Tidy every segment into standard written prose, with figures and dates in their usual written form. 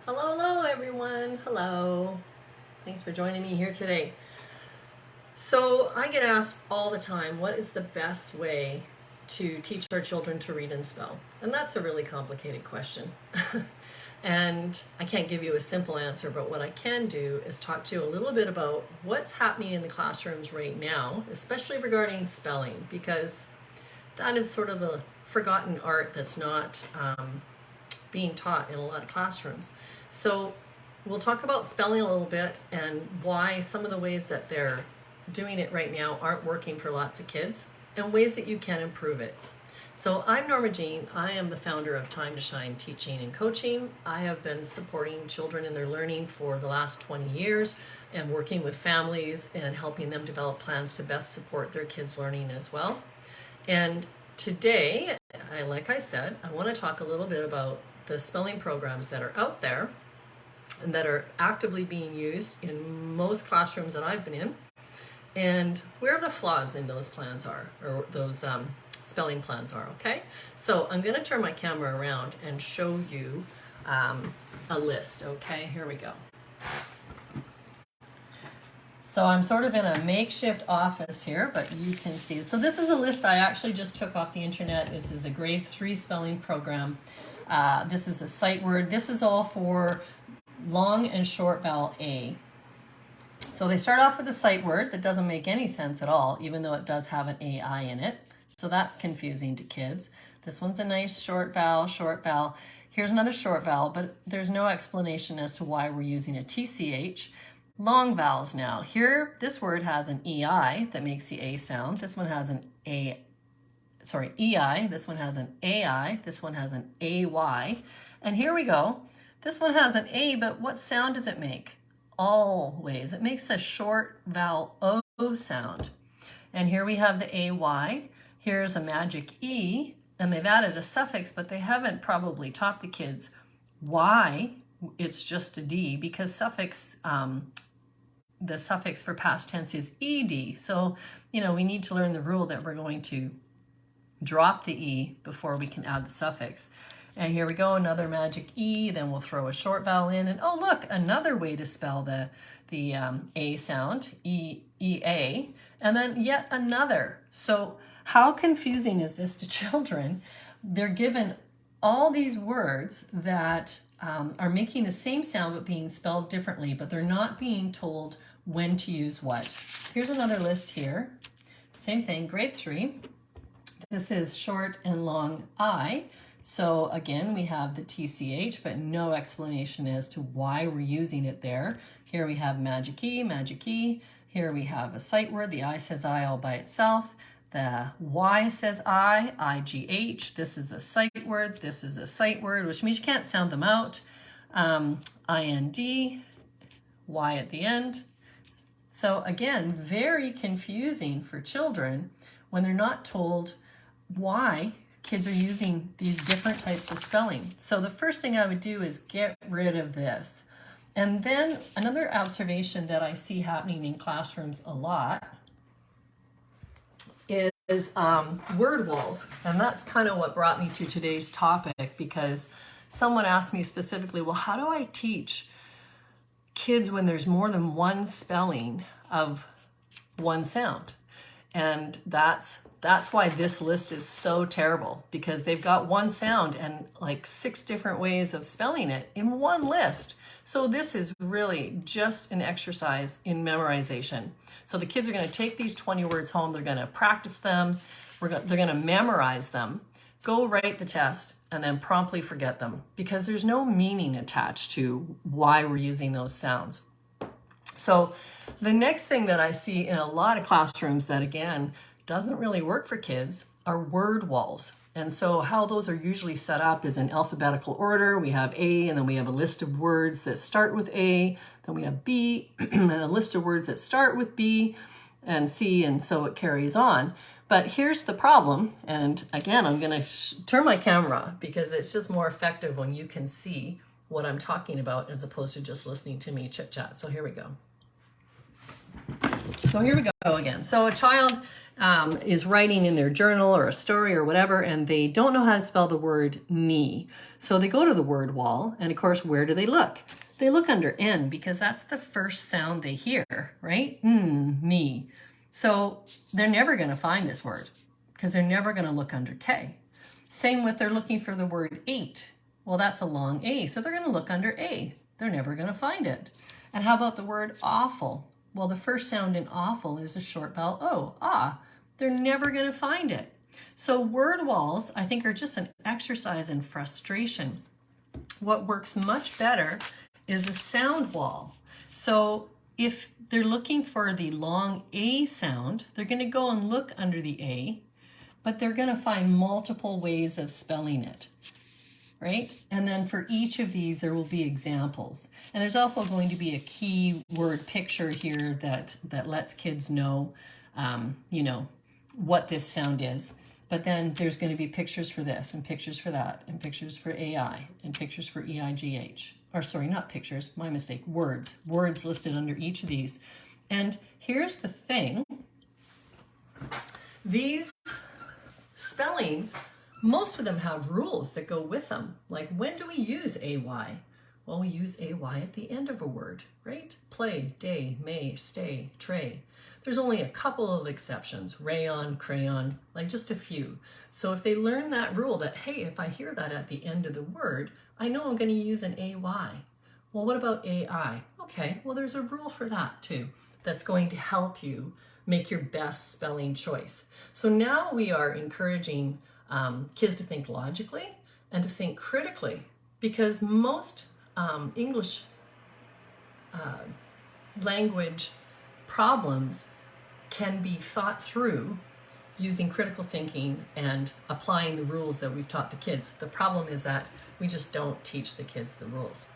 Hello everyone. Hello. Thanks for joining me here today. So I get asked all the time, what is the best way to teach our children to read and spell? And that's a really complicated question. And I can't give you a simple answer, but what I can do is talk to you a little bit about what's happening in the classrooms right now, especially regarding spelling, because that is sort of the forgotten art that's not being taught in a lot of classrooms. So we'll talk about spelling a little bit and why some of the ways that they're doing it right now aren't working for lots of kids and ways that you can improve it. So I'm Norma Jean. I am the founder of Time to Shine Teaching and Coaching. I have been supporting children in their learning for the last 20 years and working with families and helping them develop plans to best support their kids' learning as well. And today, like I said, I want to talk a little bit about the spelling programs that are out there and that are actively being used in most classrooms that I've been in, and where the flaws in those plans are, or those spelling plans are, okay? So I'm going to turn my camera around and show you a list, okay? Here we go. So I'm sort of in a makeshift office here, but you can see. So this is a list I actually just took off the internet. This is a grade 3 spelling program. This is a sight word. This is all for long and short vowel A. So they start off with a sight word that doesn't make any sense at all, even though it does have an AI in it. So that's confusing to kids. This one's a nice short vowel, short vowel. Here's another short vowel, but there's no explanation as to why we're using a TCH. Long vowels now. Here, this word has an EI that makes the A sound. This one has an EI. This one has an AI. This one has an AY. And here we go. This one has an A, but what sound does it make? Always. It makes a short vowel O sound. And here we have the AY. Here's a magic E, and they've added a suffix, but they haven't probably taught the kids why it's just a D, because the suffix for past tense is ED. So, we need to learn the rule that we're going to drop the E before we can add the suffix. And here we go, another magic E, then we'll throw a short vowel in, and oh look, another way to spell the A sound, EA, and then yet another. So how confusing is this to children? They're given all these words that are making the same sound but being spelled differently, but they're not being told when to use what. Here's another list here. Same thing, grade 3. This is short and long I. So again, we have the TCH, but no explanation as to why we're using it there. Here we have magic E, magic E. Here we have a sight word. The I says I all by itself. The Y says I, IGH. This is a sight word. This is a sight word, which means you can't sound them out. IND, Y at the end. So again, very confusing for children when they're not told why kids are using these different types of spelling. So the first thing I would do is get rid of this. And then another observation that I see happening in classrooms a lot is word walls. And that's kind of what brought me to today's topic, because someone asked me specifically, well, how do I teach kids when there's more than one spelling of one sound? And that's why this list is so terrible, because they've got one sound and like 6 different ways of spelling it in one list. So this is really just an exercise in memorization. So the kids are going to take these 20 words home, they're going to practice them, they're going to memorize them, go write the test, and then promptly forget them, because there's no meaning attached to why we're using those sounds. So the next thing that I see in a lot of classrooms that, again, doesn't really work for kids are word walls. And so how those are usually set up is in alphabetical order. We have A, and then we have a list of words that start with A, then we have B, and a list of words that start with B and C, and so it carries on. But here's the problem, and again, I'm going to turn my camera because it's just more effective when you can see what I'm talking about as opposed to just listening to me chit-chat. So here we go. So here we go again. So a child is writing in their journal or a story or whatever, and they don't know how to spell the word knee. So they go to the word wall, and of course, where do they look? They look under N because that's the first sound they hear, right? Knee. So they're never going to find this word because they're never going to look under K. Same with they're looking for the word 8. Well, that's a long A, so they're going to look under A. They're never going to find it. And how about the word awful? Well, the first sound in awful is a short vowel O, ah. They're never going to find it. So word walls, I think, are just an exercise in frustration. What works much better is a sound wall. So if they're looking for the long A sound, they're going to go and look under the A, but they're going to find multiple ways of spelling it. Right? And then for each of these, there will be examples. And there's also going to be a keyword picture here that lets kids know, what this sound is. But then there's going to be pictures for this and pictures for that and pictures for AI and pictures for EIGH. Or sorry, not pictures, my mistake, words. Words listed under each of these. And here's the thing. These spellings, most of them have rules that go with them. Like, when do we use AY? Well, we use AY at the end of a word, right? Play, day, may, stay, tray. There's only a couple of exceptions, rayon, crayon, like just a few. So if they learn that rule that, hey, if I hear that at the end of the word, I know I'm going to use an AY. Well, what about AI? Okay, well, there's a rule for that too. That's going to help you make your best spelling choice. So now we are encouraging kids to think logically and to think critically, because most English language problems can be thought through using critical thinking and applying the rules that we've taught the kids. The problem is that we just don't teach the kids the rules.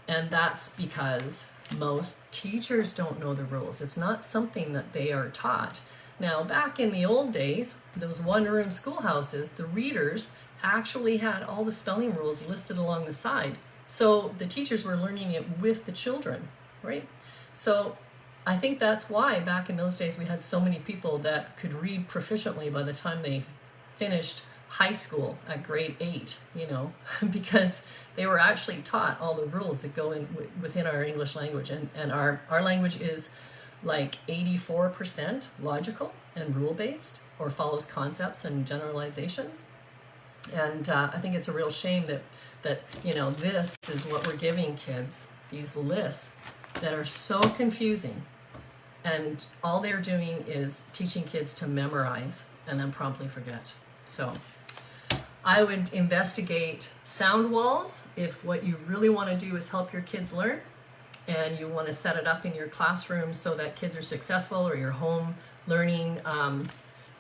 And that's because most teachers don't know the rules. It's not something that they are taught. Now, back in the old days, those one-room schoolhouses, the readers actually had all the spelling rules listed along the side. So the teachers were learning it with the children, right? So I think that's why back in those days we had so many people that could read proficiently by the time they finished high school at grade 8, because they were actually taught all the rules that go in within our English language. And our language is like 84% logical and rule-based, or follows concepts and generalizations. And I think it's a real shame that this is what we're giving kids, these lists that are so confusing. And all they're doing is teaching kids to memorize and then promptly forget. So I would investigate sound walls if what you really want to do is help your kids learn, and you want to set it up in your classroom so that kids are successful, or your home learning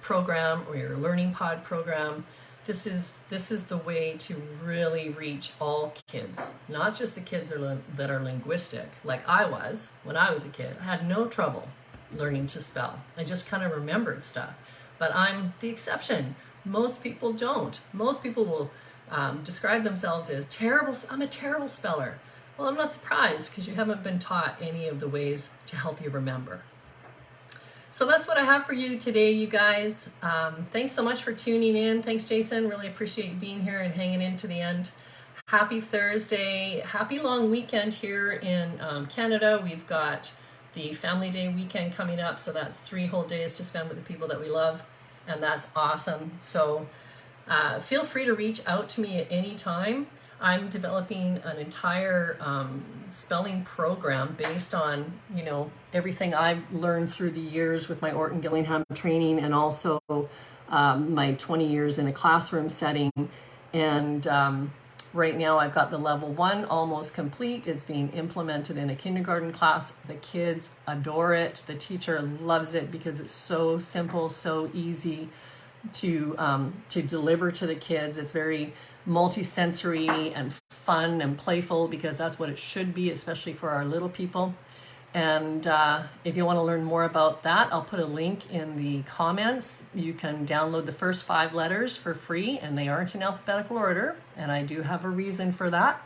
program, or your learning pod program. This is the way to really reach all kids, not just the kids that are linguistic, like I was when I was a kid. I had no trouble learning to spell. I just kind of remembered stuff. But I'm the exception. Most people don't. Most people will describe themselves as terrible. I'm a terrible speller. Well, I'm not surprised, because you haven't been taught any of the ways to help you remember. So that's what I have for you today, you guys. Thanks so much for tuning in. Thanks, Jason. Really appreciate you being here and hanging in to the end. Happy Thursday. Happy long weekend here in Canada. We've got the Family Day weekend coming up, so that's 3 whole days to spend with the people that we love, and that's awesome. So feel free to reach out to me at any time. I'm developing an entire spelling program based on, everything I've learned through the years with my Orton Gillingham training, and also my 20 years in a classroom setting. And right now I've got the level 1 almost complete. It's being implemented in a kindergarten class. The kids adore it. The teacher loves it because it's so simple, so easy to deliver to the kids. It's very multi-sensory and fun and playful, because that's what it should be, especially for our little people. And if you want to learn more about that, I'll put a link in the comments. You can download the first 5 letters for free, and they aren't in alphabetical order. And I do have a reason for that,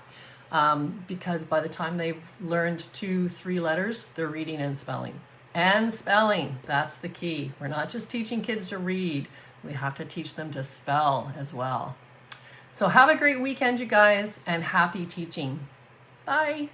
because by the time they've learned 2-3 letters, they're reading and spelling. And spelling, that's the key. We're not just teaching kids to read, we have to teach them to spell as well. So have a great weekend, you guys, and happy teaching. Bye.